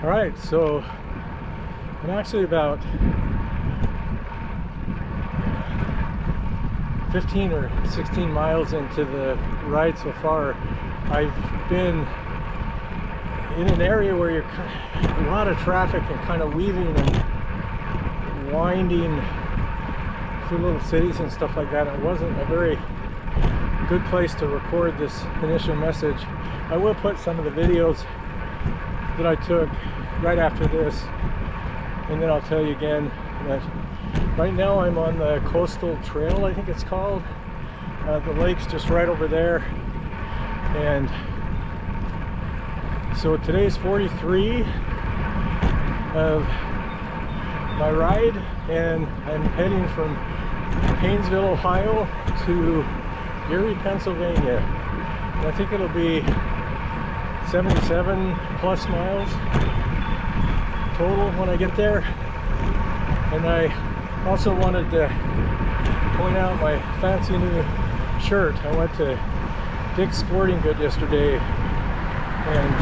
All right, so I'm actually about 15 or 16 miles into the ride so far. I've been in an area where you're a lot of traffic and kind of weaving and winding through little cities and stuff like that. It wasn't a very good place to record this initial message. I will put some of the videos that I took right after this, and then I'll tell you again that right now I'm on the coastal trail, I think it's called. The lake's just right over there, and so today's 43 of my ride, and I'm heading from Painesville, Ohio to Erie, Pennsylvania. And I think it'll be 77 plus miles total when I get there. And I also wanted to point out my fancy new shirt. I went to Dick's Sporting Goods yesterday and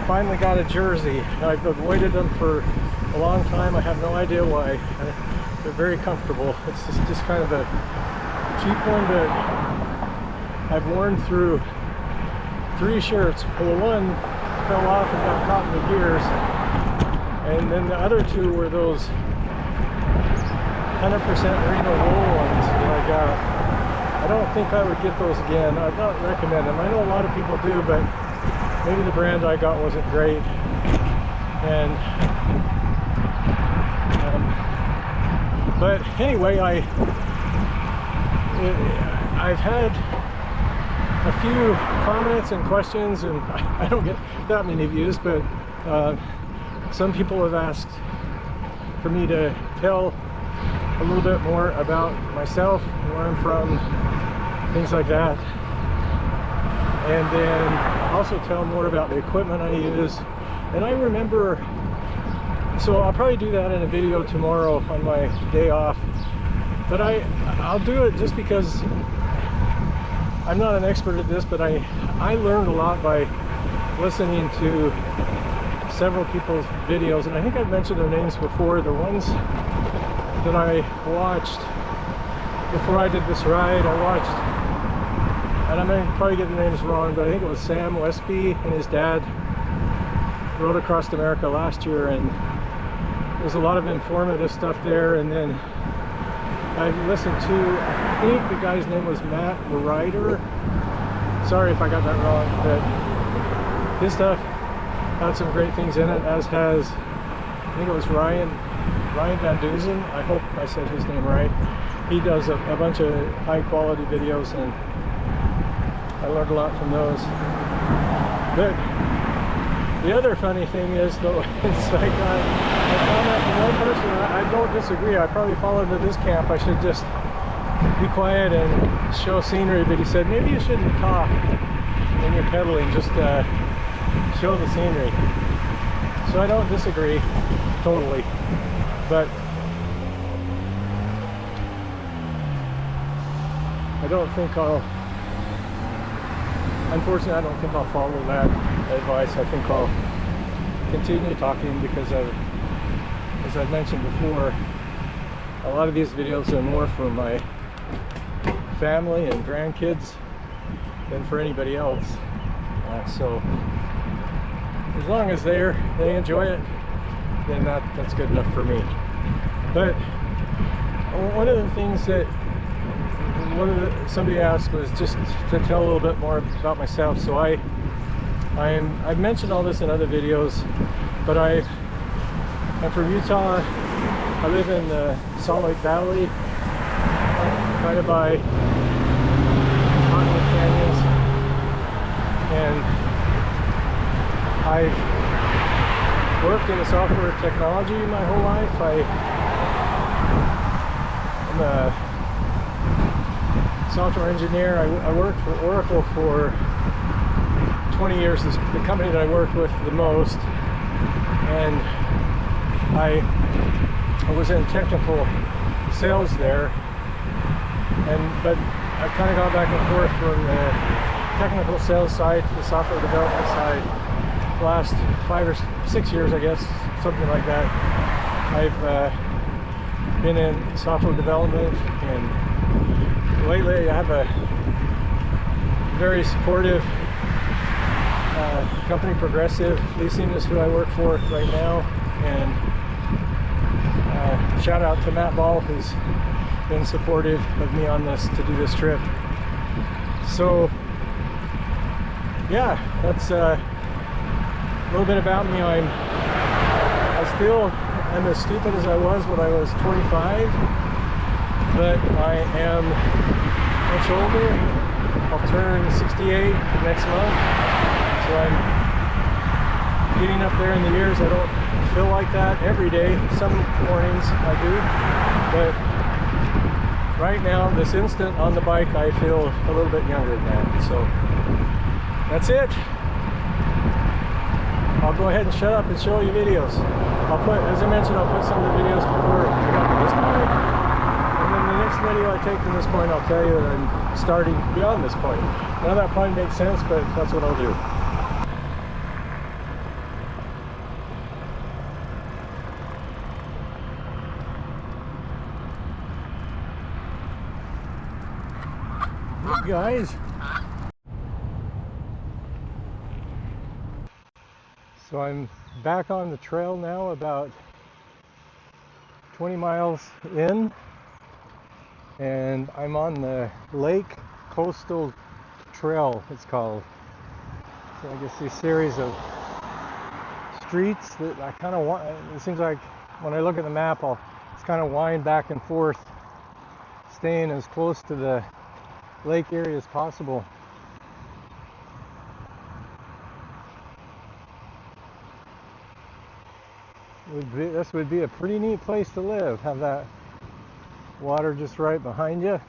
finally got a jersey. I've avoided them for a long time. I have no idea why. They're very comfortable. It's just kind of a cheap one, but I've worn through 3 shirts. Well, one fell off and got caught in the gears, and then the other 2 were those 100% merino wool ones that I got. I don't think I would get those again. I'd not recommend them. I know a lot of people do, but maybe the brand I got wasn't great. And but anyway, I've had a few comments and questions, and I don't get that many views, but some people have asked for me to tell a little bit more about myself, where I'm from, things like that, and then also tell more about the equipment I use. And I remember, so I'll probably do that in a video tomorrow on my day off, but I'll do it just because I'm not an expert at this, but I learned a lot by listening to several people's videos, and I think I've mentioned their names before. The ones that I watched before I did this ride, I watched, and I may probably get the names wrong, but I think it was Sam Westby and his dad rode across America last year, and there's a lot of informative stuff there. And then I listened to, I think the guy's name was Matt Ryder. Sorry if I got that wrong, but his stuff had some great things in it, as has, I think it was Ryan Van Duzen. I hope I said his name right. He does a bunch of high quality videos, and I learned a lot from those. But the other funny thing is, though, it's like I found out from one person, I don't disagree. I probably fall into this camp. I should just be quiet and show scenery, but he said maybe you shouldn't talk when you're pedaling, just show the scenery. So I don't disagree totally, but I don't think unfortunately I don't think I'll follow that advice. I think I'll continue talking because as I've mentioned before, a lot of these videos are more for my family and grandkids than for anybody else. So as long as they enjoy it, then that's good enough for me. But one of the things that somebody asked was just to tell a little bit more about myself. So I've mentioned all this in other videos, but I'm from Utah. I live in the Salt Lake Valley, kind of by Cottonwood Canyons, and I've worked in software technology my whole life. I'm a software engineer. I worked for Oracle for 20 years, the company that I worked with the most, and I was in technical sales there, but I've kind of gone back and forth from the technical sales side to the software development side, the last 5 or 6 years, I guess, something like that, I've been in software development, and lately I have a very supportive company. Progressive Leasing is who I work for right now, and shout out to Matt Ball, who's been supportive of me on this to do this trip. So yeah, that's a little bit about me. I still am as stupid as I was when I was 25, but I am much older. I'll turn 68 next month, so I'm getting up there in the years. I don't feel like that every day. Some mornings I do, but right now, this instant on the bike, I feel a little bit younger than that. So that's it. I'll go ahead and shut up and show you videos. I'll put, as I mentioned, I'll put some of the videos before I got to this point. And then the next video I take from this point, I'll tell you that I'm starting beyond this point. Now that probably makes sense, but that's what I'll do. Hey guys. So I'm back on the trail now, about 20 miles in, and I'm on the Lake Coastal Trail, it's called. So I guess these series of streets that I kind of want, it seems like when I look at the map, I'll just kind of wind back and forth, staying as close to the Lake Erie as possible. This would be a pretty neat place to live, have that water just right behind you.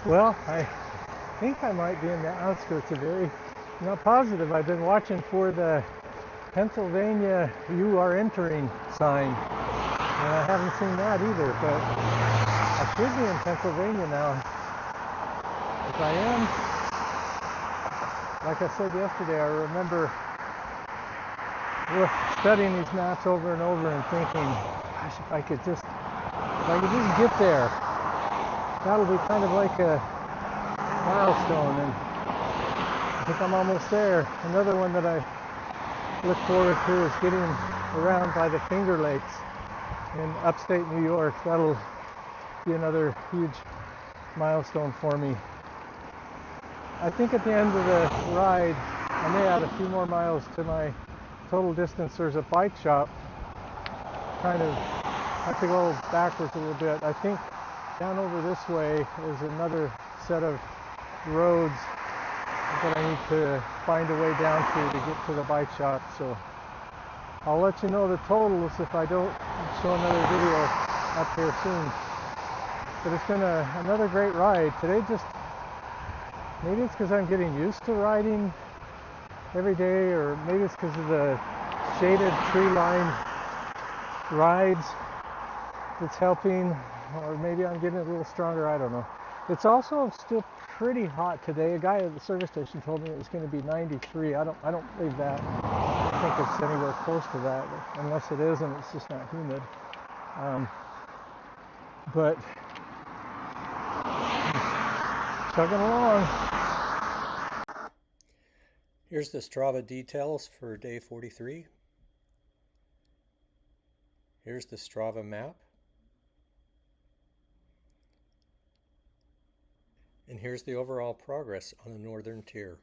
Well, I think I might be in the outskirts of Erie. I'm not positive. I've been watching for the Pennsylvania "You are entering" sign, and I haven't seen that either, but I should be in Pennsylvania now. If I am, like I said yesterday, I remember studying these maps over and over and thinking, gosh, if I could just get there, that'll be kind of like a milestone, and I think I'm almost there. Another one that I look forward to is getting around by the Finger Lakes in upstate New York. That'll be another huge milestone for me. I think at the end of the ride, I may add a few more miles to my total distance. There's a bike shop. Kind of have to go backwards a little bit. I think down over this way is another set of roads that I need to find a way down to get to the bike shop. So I'll let you know the totals if I don't show another video up here soon. But it's been another great ride. Today just, maybe it's because I'm getting used to riding every day, or maybe it's because of the shaded tree-lined rides that's helping, or maybe I'm getting a little stronger, I don't know. It's also still pretty hot today. A guy at the service station told me it was going to be 93. I don't believe that. I don't think it's anywhere close to that, unless it is and it's just not humid. But chugging along. Here's the Strava details for day 43. Here's the Strava map. And here's the overall progress on the northern tier.